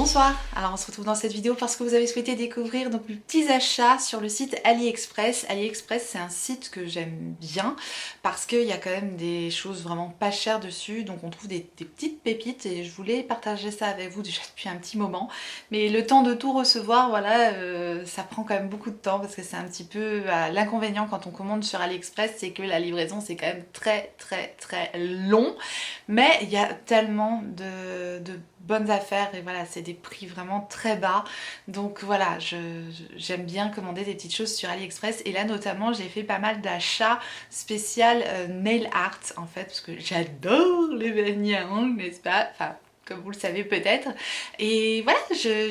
Bonsoir, alors on se retrouve dans cette vidéo parce que vous avez souhaité découvrir donc mes petits achats sur le site AliExpress. AliExpress, c'est un site que j'aime bien parce qu'il y a quand même des choses vraiment pas chères dessus, donc on trouve des petites pépites et je voulais partager ça avec vous déjà depuis un petit moment. Mais le temps de tout recevoir, voilà, ça prend quand même beaucoup de temps parce que c'est un petit peu l'inconvénient quand on commande sur AliExpress, c'est que la livraison c'est quand même très long, mais il y a tellement de bonnes affaires et voilà, c'est des prix vraiment très bas, donc voilà, j'aime bien commander des petites choses sur AliExpress. Et là notamment j'ai fait pas mal d'achats spécial nail art en fait, parce que j'adore les vernis à ongles, n'est-ce pas, enfin comme vous le savez peut-être. Et voilà,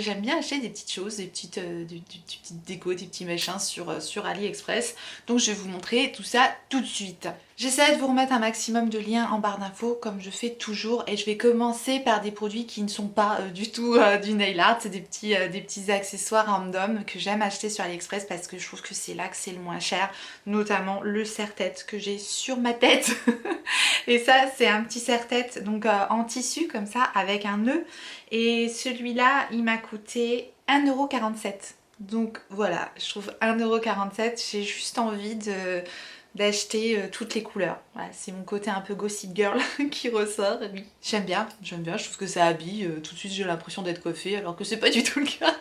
j'aime bien acheter des petites choses, des petites décos, des petits machins sur AliExpress. Donc je vais vous montrer tout ça tout de suite. J'essaie de vous remettre un maximum de liens en barre d'infos comme je fais toujours, et je vais commencer par des produits qui ne sont pas du tout du nail art. C'est des petits accessoires random que j'aime acheter sur AliExpress parce que je trouve que c'est là que c'est le moins cher, notamment le serre-tête que j'ai sur ma tête. Et ça c'est un petit serre-tête donc en tissu comme ça avec un nœud, et celui-là il m'a coûté 1,47 €. Donc voilà, je trouve 1,47 €, j'ai juste envie d'acheter toutes les couleurs. Voilà, c'est mon côté un peu gossip girl qui ressort. Oui. J'aime bien, je trouve que ça habille, tout de suite j'ai l'impression d'être coiffée alors que c'est pas du tout le cas.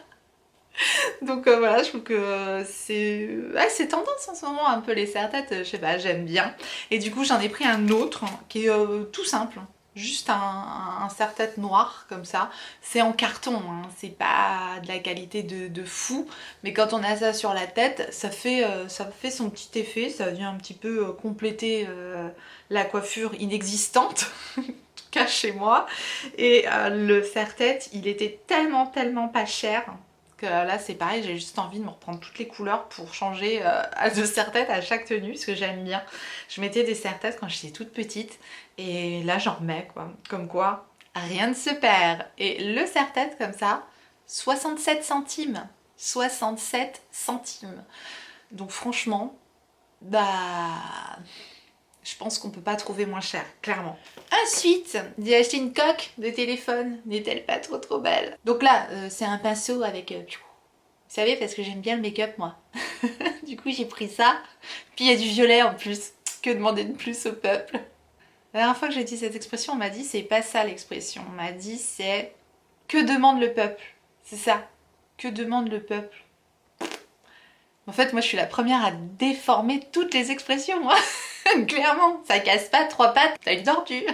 Donc voilà, je trouve que c'est tendance en ce moment un peu les serre-têtes, je sais pas, j'aime bien. Et du coup j'en ai pris un autre qui est tout simple. Juste un serre-tête noir comme ça, c'est en carton, hein. C'est pas de la qualité de fou, mais quand on a ça sur la tête, ça fait son petit effet, ça vient un petit peu compléter la coiffure inexistante, en tout cas chez moi. Et le serre-tête, il était tellement pas cher, que là c'est pareil, j'ai juste envie de me reprendre toutes les couleurs pour changer de serre-tête à chaque tenue, parce que j'aime bien. Je mettais des serre-têtes quand j'étais toute petite, et là j'en remets quoi. Comme quoi, rien ne se perd. Et le serre-tête comme ça, 67 centimes. 67 centimes. Donc franchement, bah... je pense qu'on peut pas trouver moins cher, clairement. Ensuite, j'ai acheté une coque de téléphone. N'est-elle pas trop belle? Donc là, c'est un pinceau avec... vous savez, parce que j'aime bien le make-up, moi. Du coup, j'ai pris ça. Puis il y a du violet en plus. Que demander de plus au peuple? La dernière fois que j'ai dit cette expression, on m'a dit c'est pas ça l'expression. On m'a dit c'est que demande le peuple. C'est ça. Que demande le peuple? En fait, moi je suis la première à déformer toutes les expressions, moi. Clairement, ça casse pas trois pattes, t'as une tortue.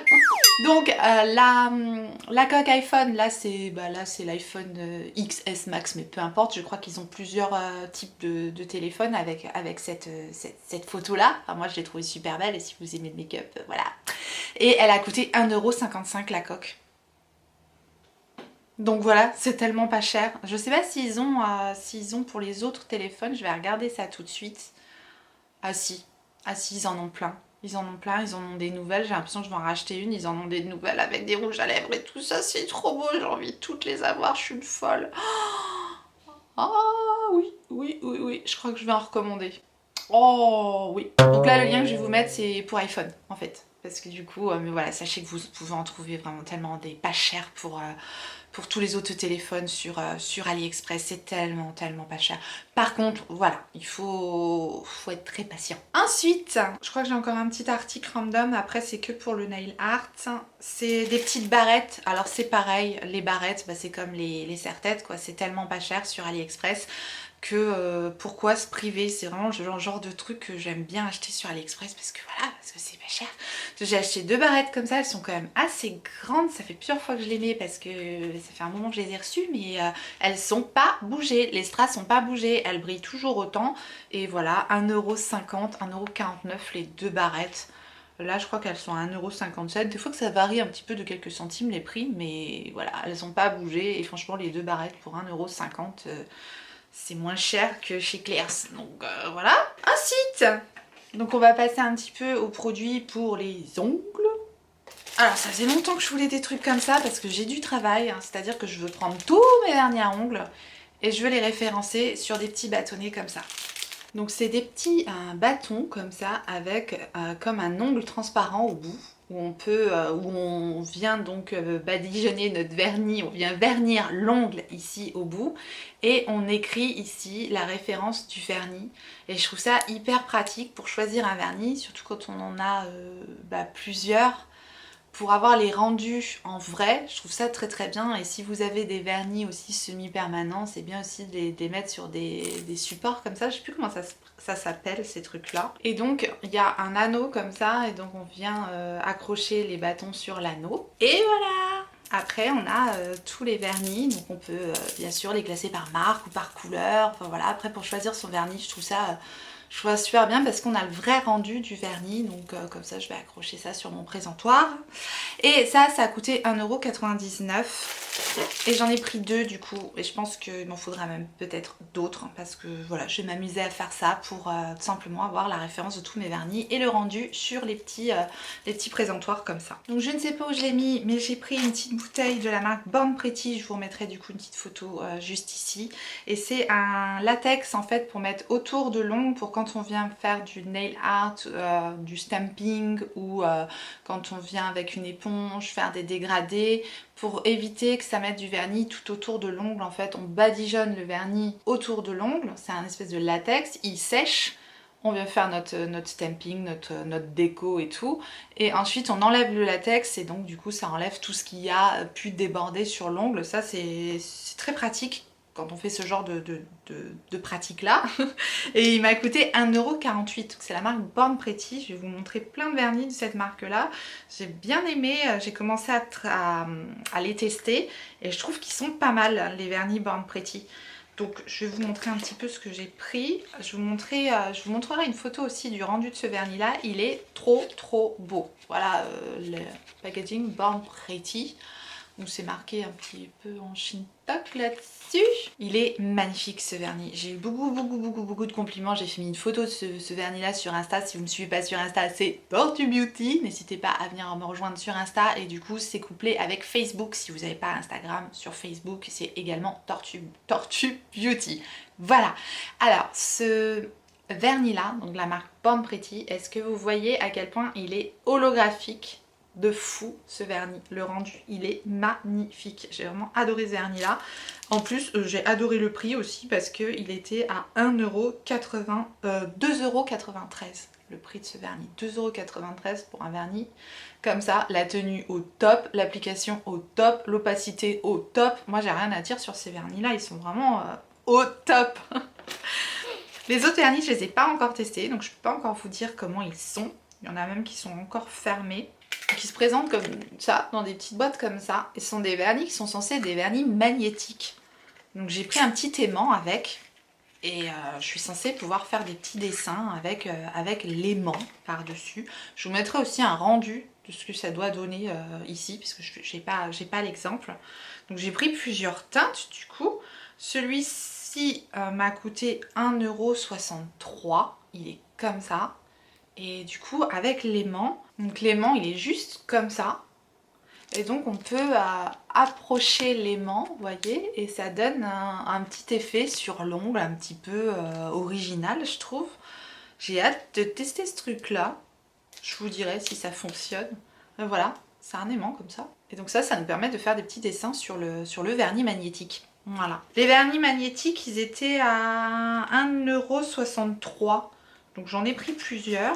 Donc la coque iPhone, là c'est l'iPhone XS Max, mais peu importe, je crois qu'ils ont plusieurs types de téléphones avec cette photo là. Enfin, moi je l'ai trouvée super belle, et si vous aimez le make-up, voilà. Et elle a coûté 1,55 € la coque. Donc voilà, c'est tellement pas cher. Je sais pas s'ils ont pour les autres téléphones, je vais regarder ça tout de suite. Ah si, ils en ont plein. Ils en ont des nouvelles, j'ai l'impression que je vais en racheter une, ils en ont des nouvelles avec des rouges à lèvres et tout ça, c'est trop beau, j'ai envie de toutes les avoir, je suis une folle. Ah oui, je crois que je vais en recommander. Oh oui. Donc là le lien que je vais vous mettre c'est pour iPhone en fait. Parce que du coup, mais voilà, sachez que vous pouvez en trouver vraiment tellement des pas chers pour tous les autres téléphones sur AliExpress. C'est tellement pas cher. Par contre, voilà, il faut être très patient. Ensuite, je crois que j'ai encore un petit article random. Après, c'est que pour le nail art. C'est des petites barrettes. Alors c'est pareil, les barrettes, bah, c'est comme les serre-têtes, quoi. C'est tellement pas cher sur AliExpress que pourquoi se priver? C'est vraiment le genre de truc que j'aime bien acheter sur AliExpress parce que voilà, parce que c'est pas cher. J'ai acheté deux barrettes comme ça, elles sont quand même assez grandes, ça fait plusieurs fois que je les mets parce que ça fait un moment que je les ai reçues, mais elles sont pas bougées, les strass sont pas bougées, elles brillent toujours autant. Et voilà, 1,50 €, 1,49 € les deux barrettes. Là je crois qu'elles sont à 1,57 €, des fois que ça varie un petit peu de quelques centimes les prix, mais voilà, elles sont pas bougées. Et franchement les deux barrettes pour 1,50 €, c'est moins cher que chez Claire's, donc voilà. Ensuite, donc on va passer un petit peu aux produits pour les ongles. Alors ça faisait longtemps que je voulais des trucs comme ça parce que j'ai du travail, hein, c'est-à-dire que je veux prendre tous mes vernis à ongles et je veux les référencer sur des petits bâtonnets comme ça. Donc c'est des petits bâtons comme ça avec comme un ongle transparent au bout. où on vient donc badigeonner notre vernis, on vient vernir l'ongle ici au bout et on écrit ici la référence du vernis et je trouve ça hyper pratique pour choisir un vernis, surtout quand on en a plusieurs. Pour avoir les rendus en vrai, je trouve ça très très bien. Et si vous avez des vernis aussi semi-permanents, c'est bien aussi de les mettre sur des supports comme ça. Je sais plus comment ça s'appelle ces trucs là. Et donc il y a un anneau comme ça et donc on vient accrocher les bâtons sur l'anneau. Et voilà! Après on a tous les vernis, donc on peut bien sûr les classer par marque ou par couleur. Enfin voilà, après pour choisir son vernis, je trouve ça super bien parce qu'on a le vrai rendu du vernis, donc comme ça je vais accrocher ça sur mon présentoir. Et ça a coûté 1,99 € et j'en ai pris deux du coup et je pense qu'il m'en faudra même peut-être d'autres parce que voilà, je vais m'amuser à faire ça pour tout simplement avoir la référence de tous mes vernis et le rendu sur les petits présentoirs comme ça. Donc je ne sais pas où je l'ai mis, mais j'ai pris une petite bouteille de la marque Born Pretty, je vous remettrai du coup une petite photo juste ici. Et c'est un latex en fait pour mettre autour de l'ongle pour quand on vient faire du nail art, du stamping ou quand on vient avec une éponge faire des dégradés, pour éviter que ça mette du vernis tout autour de l'ongle. En fait on badigeonne le vernis autour de l'ongle, c'est un espèce de latex, il sèche, on vient faire notre stamping, notre déco et tout, et ensuite on enlève le latex et donc du coup ça enlève tout ce qui a pu déborder sur l'ongle. Ça c'est très pratique quand on fait ce genre de pratique là. Et il m'a coûté 1,48 €. C'est la marque Born Pretty. Je vais vous montrer plein de vernis de cette marque là. J'ai bien aimé, j'ai commencé à les tester et je trouve qu'ils sont pas mal les vernis Born Pretty. Donc je vais vous montrer un petit peu ce que j'ai pris. Je vous montrerai une photo aussi du rendu de ce vernis là. Il est trop beau. Voilà le packaging Born Pretty. Donc c'est marqué un petit peu en Shintok là-dessus. Il est magnifique ce vernis. J'ai eu beaucoup de compliments. J'ai fait une photo de ce vernis là sur Insta. Si vous ne me suivez pas sur Insta, c'est Tortue Beauty. N'hésitez pas à venir me rejoindre sur Insta. Et du coup c'est couplé avec Facebook. Si vous n'avez pas Instagram, sur Facebook c'est également Tortue Beauty. Voilà. Alors ce vernis là, donc de la marque Born Pretty, est-ce que vous voyez à quel point il est holographique? De fou ce vernis, le rendu il est magnifique, j'ai vraiment adoré ce vernis là. En plus j'ai adoré le prix aussi parce qu'il était à 2,93 € le prix de ce vernis, 2,93 € pour un vernis comme ça, la tenue au top, l'application au top, l'opacité au top. Moi j'ai rien à dire sur ces vernis là, ils sont vraiment au top. Les autres vernis je les ai pas encore testés donc je peux pas encore vous dire comment ils sont. Il y en a même qui sont encore fermés, qui se présentent comme ça, dans des petites boîtes comme ça. Et ce sont des vernis qui sont censés être des vernis magnétiques. Donc j'ai pris un petit aimant avec. Et je suis censée pouvoir faire des petits dessins avec l'aimant par-dessus. Je vous mettrai aussi un rendu de ce que ça doit donner ici, puisque j'ai pas l'exemple. Donc j'ai pris plusieurs teintes du coup. Celui-ci m'a coûté 1,63 €. Il est comme ça. Et du coup avec l'aimant, donc l'aimant il est juste comme ça. Et donc on peut approcher l'aimant, vous voyez, et ça donne un petit effet sur l'ongle, un petit peu original je trouve. J'ai hâte de tester ce truc là. Je vous dirai si ça fonctionne. Mais voilà, c'est un aimant comme ça. Et donc ça nous permet de faire des petits dessins sur le vernis magnétique. Voilà. Les vernis magnétiques ils étaient à 1,63 €. Donc j'en ai pris plusieurs.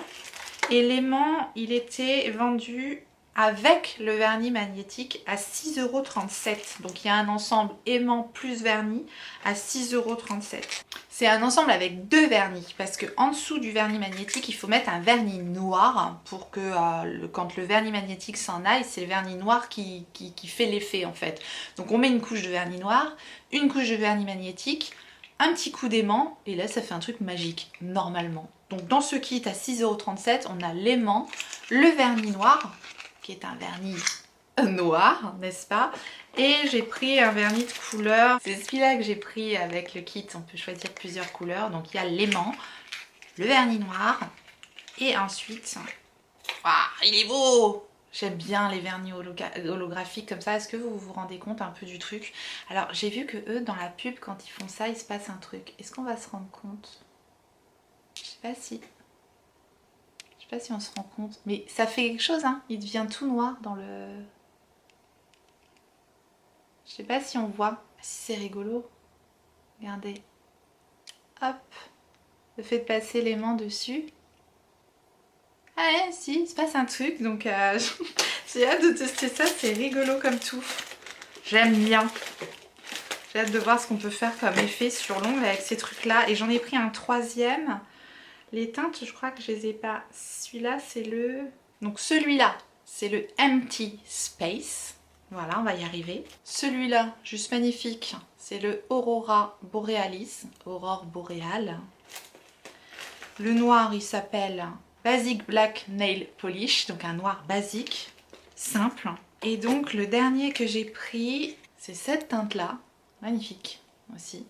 Et l'aimant, il était vendu avec le vernis magnétique à 6,37 €. Donc il y a un ensemble aimant plus vernis à 6,37 €. C'est un ensemble avec deux vernis parce que en dessous du vernis magnétique, il faut mettre un vernis noir pour que quand le vernis magnétique s'en aille, c'est le vernis noir qui fait l'effet en fait. Donc on met une couche de vernis noir, une couche de vernis magnétique, un petit coup d'aimant et là ça fait un truc magique normalement. Donc dans ce kit à 6,37 € on a l'aimant, le vernis noir qui est un vernis noir, n'est-ce pas? Et j'ai pris un vernis de couleur, c'est celui-là que j'ai pris avec le kit, on peut choisir plusieurs couleurs. Donc il y a l'aimant, le vernis noir et ensuite, il est beau! J'aime bien les vernis holographiques comme ça. Est-ce que vous vous rendez compte un peu du truc? Alors j'ai vu que eux dans la pub quand ils font ça il se passe un truc. Est-ce qu'on va se rendre compte? Je sais pas si... Je sais pas si on se rend compte, mais ça fait quelque chose, hein. Il devient tout noir dans le... Je sais pas si on voit, si c'est rigolo. Regardez. Hop. Le fait de passer les mains dessus. Ah ouais, si, il se passe un truc, donc j'ai hâte de tester ça, c'est rigolo comme tout. J'aime bien. J'ai hâte de voir ce qu'on peut faire comme effet sur l'ongle avec ces trucs-là. Et j'en ai pris un troisième. Les teintes, je crois que je les ai pas. Celui-là, c'est le... Donc celui-là, c'est le Empty Space. Voilà, on va y arriver. Celui-là, juste magnifique, c'est le Aurora Borealis. Aurore boréale. Le noir, il s'appelle Basic Black Nail Polish. Donc un noir basique, simple. Et donc le dernier que j'ai pris, c'est cette teinte-là. Magnifique aussi.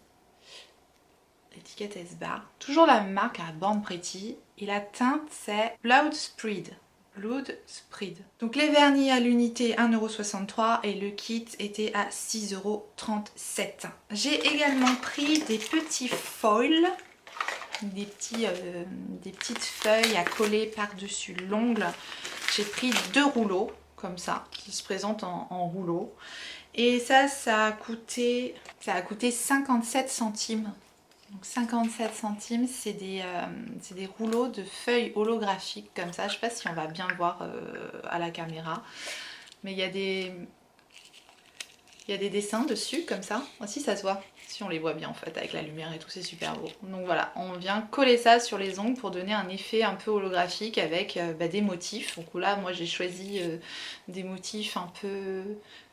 L'étiquette S-Bar. Toujours la même marque à Born Pretty. Et la teinte c'est Blood Spread. Blood Spread. Donc les vernis à l'unité 1,63€ et le kit était à 6,37€. J'ai également pris des petits foils. Des petites feuilles à coller par-dessus l'ongle. J'ai pris 2 rouleaux comme ça qui se présentent en rouleau. Et ça a coûté 57 centimes. Donc 57 centimes, c'est des rouleaux de feuilles holographiques comme ça. Je sais pas si on va bien le voir à la caméra. Mais il y a des dessins dessus comme ça. Aussi ça se voit. Si on les voit bien en fait avec la lumière et tout, c'est super beau. Donc voilà, on vient coller ça sur les ongles pour donner un effet un peu holographique avec des motifs. Donc là, moi j'ai choisi des motifs un peu...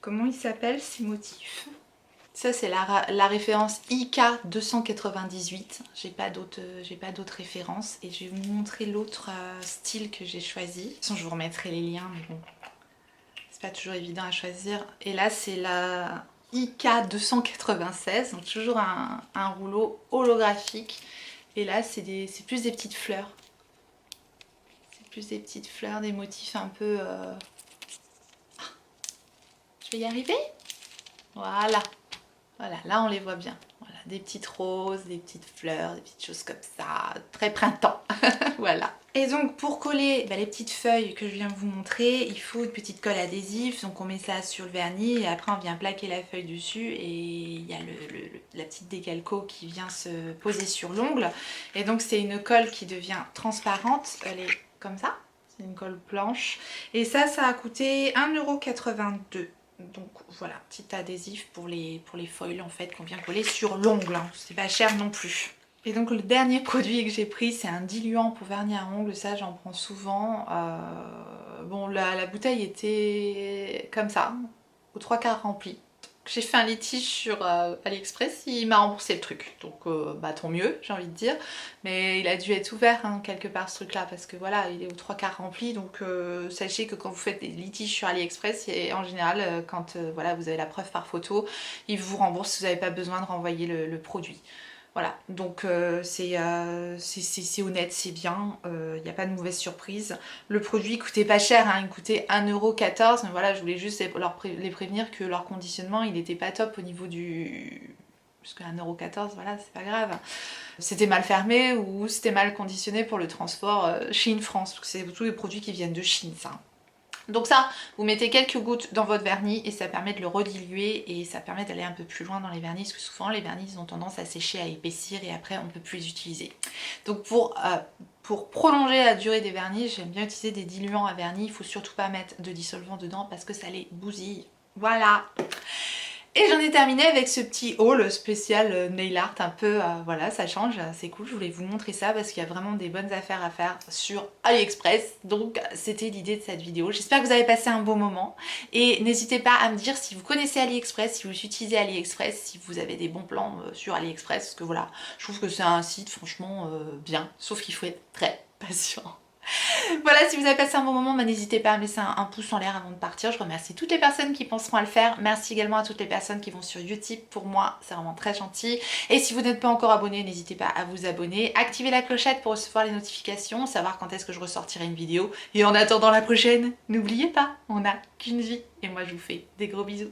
Comment ils s'appellent ces motifs? Ça c'est la référence IK 298. J'ai pas d'autres références. Et je vais vous montrer l'autre style que j'ai choisi. De toute façon je vous remettrai les liens, mais bon, c'est pas toujours évident à choisir. Et là c'est la IK 296, donc toujours un rouleau holographique. Et là c'est plus des petites fleurs. C'est plus des petites fleurs, des motifs un peu... Je vais y arriver. Voilà. Voilà, là on les voit bien. Voilà, des petites roses, des petites fleurs, des petites choses comme ça. Très printemps. Voilà. Et donc pour coller les petites feuilles que je viens de vous montrer, il faut une petite colle adhésive. Donc on met ça sur le vernis et après on vient plaquer la feuille dessus. Et il y a la petite décalco qui vient se poser sur l'ongle. Et donc c'est une colle qui devient transparente. Elle est comme ça. C'est une colle blanche. Et ça a coûté 1,82 €. Donc voilà, petit adhésif pour les foils en fait qu'on vient coller sur l'ongle, hein. C'est pas cher non plus. Et donc le dernier produit que j'ai pris, c'est un diluant pour vernis à ongles. Ça j'en prends souvent. Bon la bouteille était comme ça, aux 3/4 remplie. J'ai fait un litige sur AliExpress, il m'a remboursé le truc, donc tant mieux j'ai envie de dire, mais il a dû être ouvert hein, quelque part ce truc là parce que voilà il est aux 3/4 rempli, donc sachez que quand vous faites des litiges sur AliExpress, et en général quand voilà, vous avez la preuve par photo, il vous rembourse, vous n'avez pas besoin de renvoyer le produit. Voilà, donc c'est honnête, c'est bien, il n'y a pas de mauvaise surprise. Le produit coûtait pas cher, hein, il coûtait 1,14 €, mais voilà, je voulais juste les prévenir que leur conditionnement, il n'était pas top au niveau du... Parce que 1,14 €, voilà, c'est pas grave. C'était mal fermé ou c'était mal conditionné pour le transport Chine-France, parce que c'est tous les produits qui viennent de Chine, ça. Donc ça, vous mettez quelques gouttes dans votre vernis et ça permet de le rediluer et ça permet d'aller un peu plus loin dans les vernis, parce que souvent les vernis ils ont tendance à sécher, à épaissir et après on ne peut plus les utiliser. Donc pour prolonger la durée des vernis, j'aime bien utiliser des diluants à vernis. Il ne faut surtout pas mettre de dissolvant dedans parce que ça les bousille. Voilà. Et j'en ai terminé avec ce petit haul spécial nail art un peu, voilà, ça change, c'est cool, je voulais vous montrer ça parce qu'il y a vraiment des bonnes affaires à faire sur AliExpress, donc c'était l'idée de cette vidéo. J'espère que vous avez passé un bon moment et n'hésitez pas à me dire si vous connaissez AliExpress, si vous utilisez AliExpress, si vous avez des bons plans sur AliExpress, parce que voilà, je trouve que c'est un site franchement bien, sauf qu'il faut être très patient. Voilà, si vous avez passé un bon moment, n'hésitez pas à me laisser un pouce en l'air avant de partir. Je remercie toutes les personnes qui penseront à le faire. Merci également à toutes les personnes qui vont sur Utip. Pour moi, c'est vraiment très gentil. Et si vous n'êtes pas encore abonné, n'hésitez pas à vous abonner. Activez la clochette pour recevoir les notifications, savoir quand est-ce que je ressortirai une vidéo. Et en attendant la prochaine, n'oubliez pas, on n'a qu'une vie. Et moi, je vous fais des gros bisous.